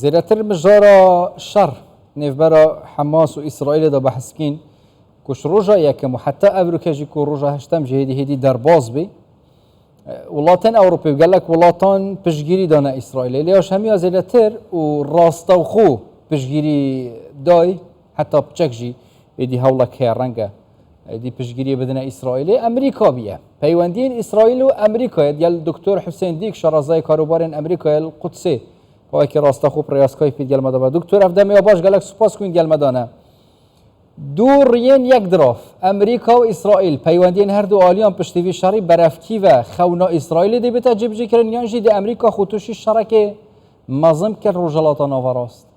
زیاتر مجارا شر نفبرا حماس و اسرائیل دا بحث کین کش روجا یکم و حتی امریکا جی کو روجا هشتم جهدی هدی در باز بی ولاتن اوروپی گلک ولاتان پشگیری دانه اسرائیل لیاش همی زیاتر و راستا و خو پشگیری دای حتی بچک جی هدی هولا که رنگه هدی پشگیری بدن اسرائیل امریکا بیه پیوندین اسرائیل و امریکا دیال دکتر حسین دیک شرازای کاروبارن امریکا القدسی وای که راستا خوب ریاسکای پید گل مدام دکتر افدامی آباش گلک سپاس کن گل مدانه دور ین یک دراف امریکا و اسرائیل پیوندین هر دو آلیان پشتیوی شری برفتی و خونا اسرائیل دی بتا جبجی کرن یانجی دی امریکا خودتوشی شرک مزم کر روجلاتا ناوراست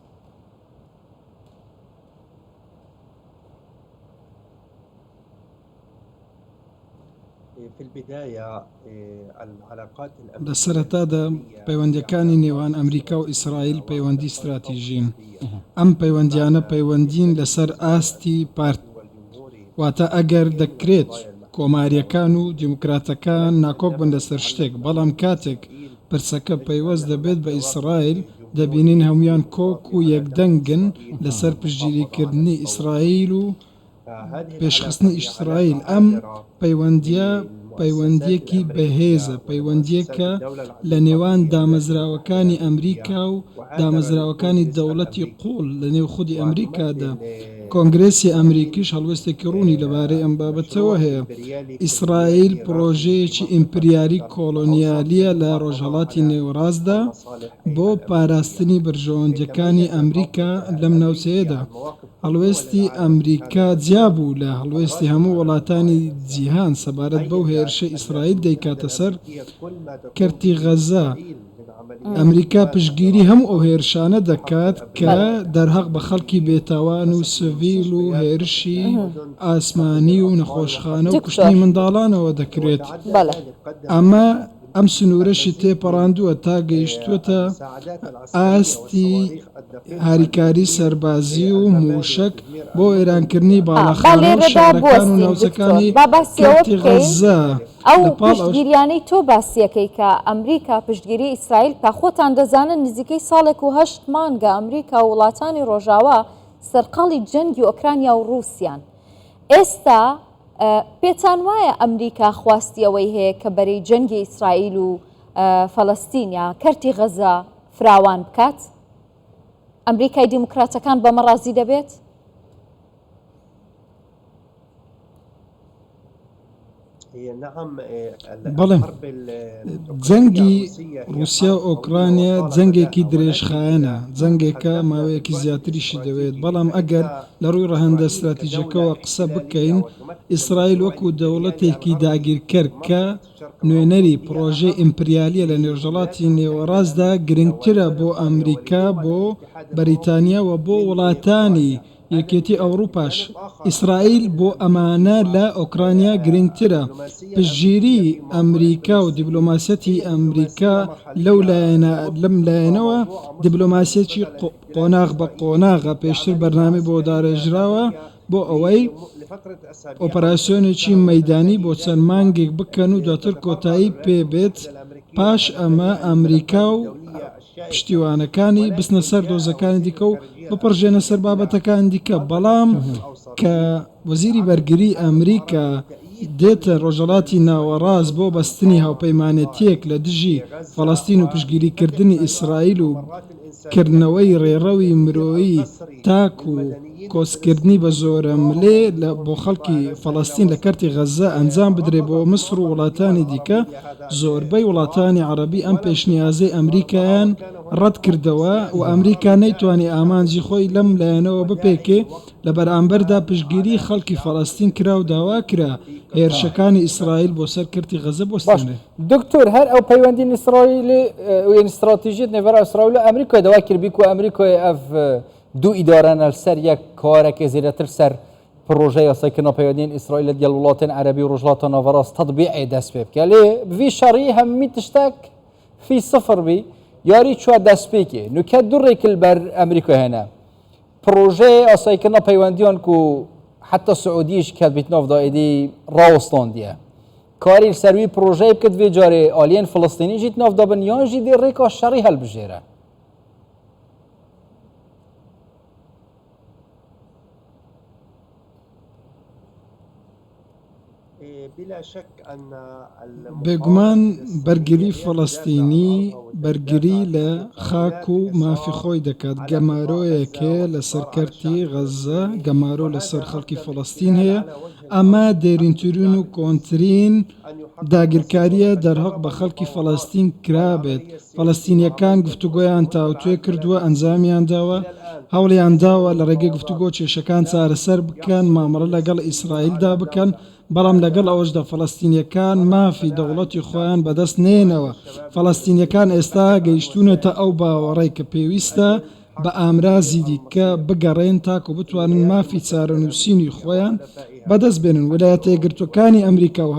لەسەرەتا دا پەیوەندیەکانی نێوان ئەمریکا و ئیسرائیل پەیوەندی استراتیژین ئەم پەیوەندیانە پەیوەندین لەسەر ئاستی پارت واتە ئەگەر دەکرێت کۆماریەکان و دیموکراتەکان ناکۆک بن لەسەر شتێک بەڵام کاتێک پرسەکە پەیوەست دەبێت بە ئیسرائیل دەبینین هەمویان کۆک و یەکدەنگن لەسەر پشتگیریکردنی ئیسرائیل و پێشخستنی ئیسرائیل ئەم پەیوەندیەکی بەهێزە پەیوەندیەکە لە نێوان دامەزراوەکانی ئەمریکا و دامەزراوەکانی دەوڵەتی قوڵ لە نێو خودی ئەمریکادا کۆنگرێسی ئەمریکیش هەڵوێستێکی ڕوونی لەبارەی ئەم بابەتەوە هەیە ئیسرائیل پرۆژەیەکی ئیمپریاری کۆلۆنیالیە لە ڕۆژهەڵاتی نێوەڕاستدا بۆ پاراستنی بەرژەوەندیەکانی ئەمریکا لەم ناوچەیەدا هەڵوێستی ئەمریکا جیابوو لە هەڵوێستی هەموو وڵاتانی جیهان سەبارەت بەو هێرشە ئیسرائیل دەیکاتە سەر کەرتی غەزا ئەمریکا پشتگیری هەموو ئەو هێرشانە دەکات کە دەرهەق بە خەڵکی بێتاوان و سڤیل و هێرشی ئاسمانی و نەخۆشخانە و کوشتنی منداڵانەوە دەکرێت ئەمە ئەم سنوورەشی تێپەڕاندووە تا گەیشتووەتە ئاستی هاریکاری سەربازی و موشک بۆ ئێرانکردنی باڵەخانە و شارەکان و ناوچەکانی کەرتی غەزا ئەو پشتگیریانەی تۆ باسیەکەی کە ئەمریکا پشتگیری ئیسرائیل کە خۆتان دەزانن نزیکەی ساڵێک و 8 مانگە ئەمریکا و وڵاتانی ڕۆژاوا سەرقاڵی جەنگی ئۆکرانیا و رووسیان ئێستا پێتان وایە ئەمریکا خواستی ئەوەی هەیە کە بەرەی جەنگی ئیسرائیل و فەڵەستینیا کەرتی غەزا فراوان بکات ئەمریکای دیموکراتەکان بەمە ڕازی دەبێت؟ بەڵێ جەنگی رووسیا و ئۆکرانیا جەنگێکی درێژخایەنە جەنگێکە ماوەیەکی زیاتریشی دەوێت بەڵام ئەگەر لە ڕووی ڕەهەندە استراتیژیەکەوە قسە بکەین ئیسرائیل وەکو دەوڵەتێکی داگیرکەر کە نوێنەری پرۆژەی ئیمپریالیە لە نێوژەڵاتی نێوەڕاستدا گرنگترە بۆ ئەمریکا بۆ بەریتانیا و بۆ وڵاتانی یەکێتی ئەوروپاش ئیسرائیل بۆ ئەمانە لە ئۆکرانیا گرنگترە پشتگیری ئەمریکا و دیبلۆماسیەتی ئەمریکا لەم لایەنەوە دیبلۆماسیەتی قۆناغ بە قۆناغە پێشتر بەرنامەی بۆ دارێژراوە بۆ ئەوەی ئۆپەراسیۆنێکی مەیدانی بۆ چەند مانگێک بکەن و دواتر کۆتایی پێبێت پاش ئەمە ئەمریکا و پشتیوانەکانی بستنە سەر دۆزەکانی دیکە و بپڕژێنە سەر بابەتەکان دیکە بەڵام کە وەزیری بەرگری ئەمریکا دێتە ڕۆژهەڵاتی ناوەڕاست بۆ بەستنی هاوپەیمانەتیەک لە دژی فەڵەستین و پشتگیریکردنی ئیسرائیل و کردنەوەی ڕێڕەوی مرۆیی تاک و کۆچکردنی بە زۆرە ملێ بۆ خەڵکی فەڵەستین لە کەرتی غەزا ئەنجام بدرێت بۆ مسر و وڵاتانی دیکە زۆربەی وڵاتانی عەرەبی ئەم پێشنیازەی ئەمریکایان ڕەت کردەوە و ئەمریکا نەیتوانی ئامانجی خۆی لەم لایەنەوە بپێکێ لە بەرامبەردا پشتگیری خەڵکی فەڵەستین کرا و داوا کرا هێرشەکانی ئیسرائیل بۆ سەر کەرتی غەزە بۆستێنێ دکتۆر هەر ئەو پەیوەندی ئیسرائیل و استراتیژیت نێڤەر ئیسرائیل و ئەمریکای داوا کرد بیکو ئەمریکای ئەف دوو ئیدارەنە سەر یەک کارێکی زیاتر سەر پرۆژەی یاساکردنەوە پەیوەندیین ئیسرائیل لەگەڵ وڵاتانی عەرەبی و ڕۆژهەڵاتە ناوەڕاست تەطبیعی دەست پێ بکە لێ بڤی شەڕی هەمووی تشتێک فی سفر بی یاری چوە دەست پێکێ نوکە دوڕێکل بەر ئەمریکا هێنا پرۆژەی ئاسایکردنە پەیوەندیان و حتى سعوديش كانت بيتنافض ايدي راوستان ديه كاري سروي بروجي بكت في جاري الين فلسطيني جيت نافض بنيان جي دي ريكا الشري هالبجيره بێگومان بەرگری فەڵەستینی بەرگری لە خاک و مافی خۆی دەکات. گەمارۆیەکێ لە سەرکەرتی غەزە، گەمارۆ لەسەر خەڵکی فەڵەستین هەیە. ئەمە دێرینترین و کۆنترین داگیرکاریە دەرهەق بە خەڵکی فەڵەستین کرابێت. فەڵەستینیەکان گفتوگۆیان تاوتوێ کردووە، ئەنجامیان داوە، هەوڵیان داوە لە ڕێگەی گفتوگۆ کێشەکان چارەسەر بکەن، مامەڵە لەگەڵ ئیسرائیلدا بکەن، بەڵام لەگەڵ ئەوەشدا فەڵەستینیەکان مافی دەوڵەتی خۆیان بەدەست نێنەوە. فەڵەستینیەکان ئێستا گەیشتونێتە ئەو باوەڕێی کە پێویستە بە ئامرازی دیکە بگەڕێن تاکو بتوانن مافی چارەنووسینی خۆیان بەدەست بێنن. ویلایەتە یەکگرتووەکانی ئەمریکا و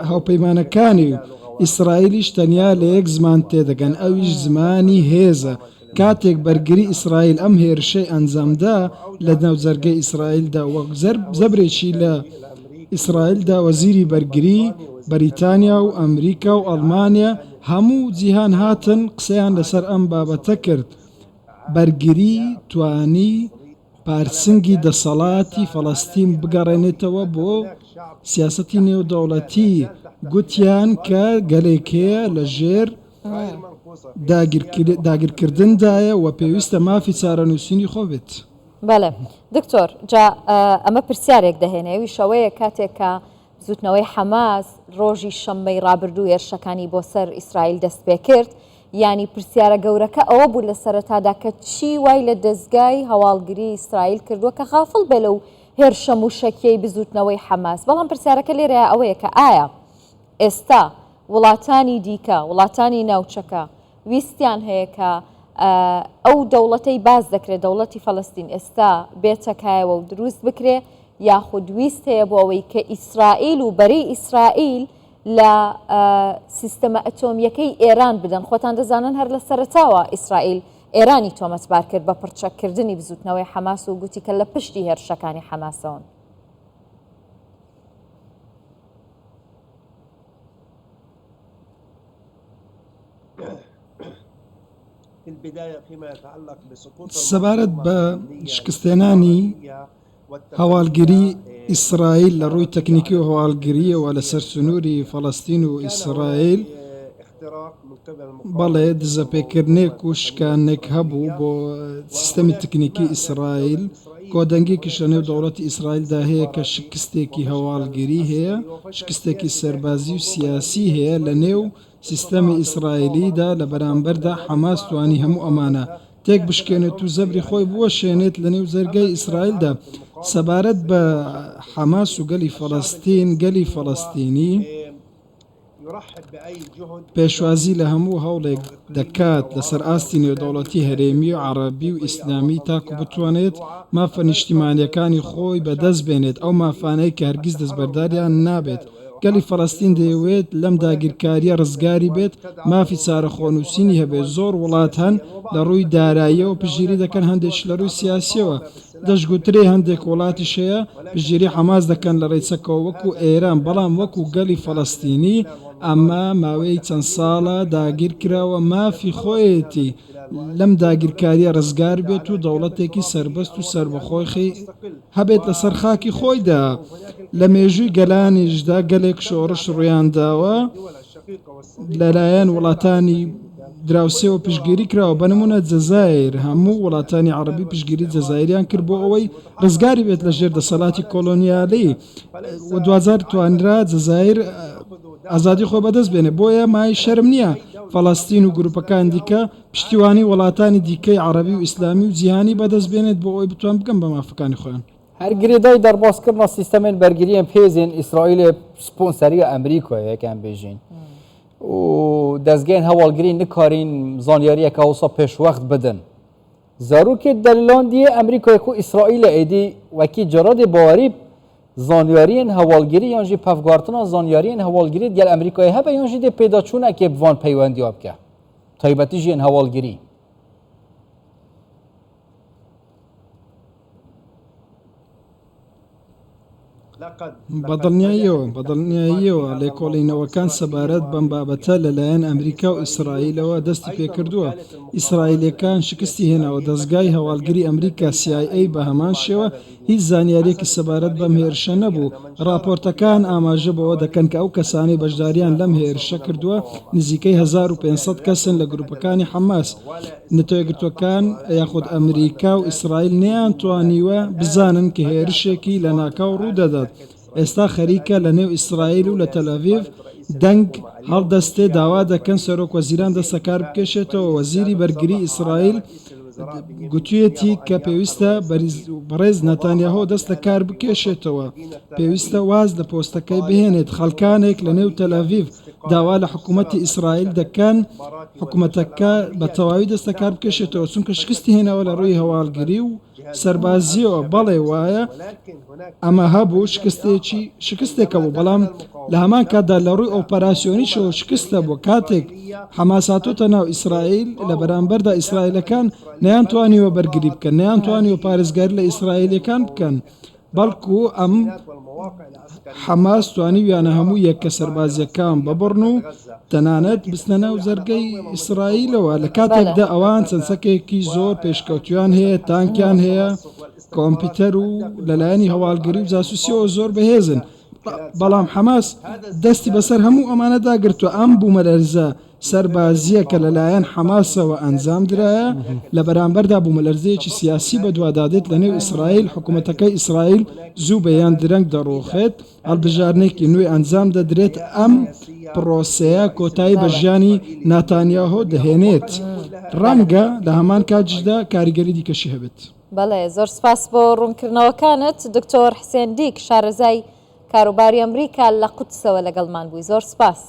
هاوپەیمانەکانی و ئیسرائیلیش تەنیا لە یەک زمان تێدەگەن، ئەویش زمانی هێزە. کاتێک بەرگری ئیسرائیل ئەم هێرشەی ئەنجامدا لە ناوجەرگەی ئیسرائیلدا، وەک زەبرێکی لە ئیسرائیلدا وەزیری بەرگری بەریتانیا و ئەمریکا و ئەڵمانیا هەموو جیهان هاتن قسەیان لەسەر ئەم بابەتە کرد. بەرگری توانی پارسنگی دەسەڵاتی فەڵەستین بگەڕێنێتەوە بۆ سیاسەتی نێودەوڵەتی. گوتیان کە گەلێکەیە لە ژێر داگیرکردندایە و پێویستە مافی چارەنووسینی خۆ بێت. بەڵێ دکتۆر، جا ئەمە پرسیارێک دەهێنێوی شەوەیە کاتێک کە زوتنەوەی حەماس ڕۆژی شەممەی ڕابردوو هێرشەکانی بۆ سەر ئیسرائیل دەست پێ کرد، ینی پرسیارە گەورەکە ئەوە بوو لە سەرەتادا کە چی وای لە دەستگای هەواڵگری ئیسرائیل کردووە کە غافڵ بێ لەو هێرشە موشەکیەی بزوتنەوەی حەماس. بەڵام پرسیارەکە لێرەیە ئەوەیە کە ئایا ئێستا وڵاتانی دیکە، وڵاتانی ناوچەکە ویستیان هەیە کە ئەو دەوڵەتەی باز دەکرێت، دەوڵەتی فەڵەستین ئێستا بێتەکایەوە و دروست بکرێ، یاخود ویست هەیە بۆ ئەوەی کە ئیسرائیل و بەرەی ئیسرائیل لە سیستەمە ئەتۆمیەکەی ئێران بدەن. خۆتان دەزانن هەر لە سەرەتاوە ئیسرائیل ئێرانی تۆمەتبار کرد بە پڕچەکردنی بزوتنەوەی حەماس و گوتی کە لە پشتی هێرشەکانی حەماسەوەن. سەبارەت بە شکستێنانی هەواڵگری ئیسرائیل لە ڕووی تەکنیکی و هەواڵگریەوە لە سەر سنووری فەڵەستین و ئیسرائیل، بەڵێ دزەپێکردنێک و شکانێک هەبوو بۆ سیستەمی تکنیکی ئیسرائیل. کۆدەنگێکیش لە نێو دەوڵەتی ئیسرائیلدا هەیە کە شکستێکی هەواڵگری هەیە، شکستێکی سەربازی و سیاسی هەیە لە نێو سیستەمی ئیسرائیلیدا. لە بەرامبەردا حەماس توانی هەموو ئەمانە تێک بشکێنێت و زەبری خۆی بووە شوێنێت لە نێو جەرگەی ئیسرائیلدا. سەبارەت بە حەماس و گەلی فەڵەستین، گەلی فەڵەستینی پێشوازی لە هەموو هەوڵێک دەکات لەسەر ئاستی نێودەوڵەتی هەرێمی و عەرەبی و ئیسلامی تاکو بتوانێت مافە نیشتیمانیەکانی خۆی بەدەست بێنێت، ئەو مافانەی کە هەرگیز دەستبەرداریان نابێت. گەلی فەڵەستین دەیەوێت لەم داگیرکاریە ڕزگاری بێت، مافی چارەخۆنووسینی هەبێت. زۆر وڵات هەن لە ڕووی داراییەوە پشگیری دەکەن، هەندێک لە ڕووی سیاسیەوە. دەشگوترێ هەندێک وڵاتیش هەیە پشگیری حەماس دەکەن لە ڕێچەکەوە وەکو ئێران، بەڵام وەکو گەلی فەڵەستینی ئەمە ماوەی چەند ساڵە داگیر کراوە، مافی خۆیەتی لەم داگیرکاریە ڕزگار بێت و دەوڵەتێکی سربەست و سربەخۆی هەبێت لەسەر خاکی خۆیدا. لە مێژووی گەلانیشدا گەلێک شۆڕش ڕوویانداوە لەلایەن وڵاتانی دراوسێەوە پشگیری کراوە. بەنمونە جەزایر، هەموو وڵاتانی عەرەبی پشگیری جەزایریان کرد بۆ ئەوەی ڕزگاری بێت لە ژێر دەسەڵاتی کۆلۆنیالی و دوزار توانرا جەزایر ئازادی خۆ بەدەست بێنێ. بۆیە مای شەرم نییە فەڵەستین و گروپەکان دیکە پشتیوانی وڵاتانی دیکەی عەرەبی و ئیسلامی و جیهانی بەدەست بێنێت بۆ ئەوی بتوان بگەن بە مافەکانی خۆیان. هەر گرێدای دەرباسکردنە سیستەمێن بەرگریان پێزێن ئیسرائیل سپۆنسەریە ئەمریکایە یەکان بێژین و دەستگەین هەواڵگری نکارین زانیاریەکە وسە پێشوەخت بدەن. زاروکێ دەلاندیە ئەمریکایەک و ئیسرائیل ئێدی وەکی جەرادێ باوەری زانیاریên هەواڵگری یان jî pevgirtina zaniyariyên hewalgirî gel Amerîkayê hebe yan jî dê pêdaçûnekê bi van peywendiya bike taybetî jî yên hewalgirî. بەدڵنیاییەوە لێکۆڵینەوەکان سەبارەت بەم بابەتە لەلایەن ئەمریکا و ئیسرائیلەوە دەستی پێکردووە. ئیسرائیلەکان شکستی هێناوە دەستگای هەواڵگری ئەمریکا CIA بە هەمان شێوە هیچ زانیاریەکی سەبارەت بەم هێرشە نەبوو. راپۆرتەکان ئاماژە بەوە دەکەن کە ئەو کەسانی بەشداریان لەم هێرشە کردووە نزیکەی 1500 کەسن لە گروپەکانی حەماس. نەتەوەیەکگرتوەکان یاخود ئەمریکا و ئیسرائیل نەیانتوانیوە بزانن کە هێرشێکی لە ناکاو ڕوودەدات. ئێستا خەریکە لە نێو ئیسرائیل و لە تەلەڤیڤ دەنگ هەڵدەستێ داوا دەکەن سەرۆکوەزیران دەستەکار بکێشێتەوە. وەزیری بەرگری ئیسرائیل گوتوویەتی کە پێویستە بەڕێز نەتانیاهۆ دەستەکار بکێشێتەوە، پێویستە واز لە پۆستەکەی بهێنێت. خەڵکانێک لە نێو تەلەڤیڤ داوا لە حکوومەتی ئیسرائیل دەکەن حکوومەتەکە بە تەواوی دەستەکار بکێشێتەوە، چونکە شکستی هێناوە لە ڕووی هەواڵگری و سەربازیەوە. بەڵێ وایە ئەمە هەبوو شکستێکە بوو، بەڵام لە هەمان کاتدا لە ڕووی ئۆپەراسیۆنیشەوە شکستە بوو. کاتێک حەماساتۆتە ناو ئیسرائیل لە بەرامبەردا ئیسرائیلەکان نەیانتوانیوە بەرگری بکەن، نەیانتوانیوە پارێزگاری لە ئیسرائیلەکان بکەن، بەڵکو ئەم حەماس توانیویانە هەموو یەککە سەربازیەکان ببڕن و تەنانەت بستنە ناو زەرگەی ئیسرائیلەوە. لە کاتێکدا ئەوان چەندسەکێکی زۆر پێشکەوتویان هەیە، تانکیان هەیە، کۆمپیوتەر و لەلایەنی هەواڵگری و جاسوسیەوە زۆر بەهێزن. بەڵام حەماس دەستی بەسەر هەموو ئەمانە داگرتووە. ئەم بوومەلەرزە سەربازیە کە لەلایەن حەماسەوە ئەنجام درایە لە بەرامبەردا بوومەلەرزەیەکی سیاسی بەدوادادێت لە نێو ئیسرائیل. حکوومەتەکەی ئیسرائیل زوو بەیان درەنگ دەڕۆخێت، هەڵبژارنێکی نوێی ئەنجام دەدرێت، ئەم پرۆسەیە کۆتایی بە ژیانی ناتانیاهۆ دەهێنێت. ڕەنگە لە هەمان کاتژدا کاریگەری دیکەشی هەبێت. بەڵێ زۆر سپاس بۆ ڕوونکردنەوەکانت. دکتۆر حسێن دیک شارەزای کاروباری ئەمریکا لە قودسەوە لەگەڵمان بووی. زۆر سپاس.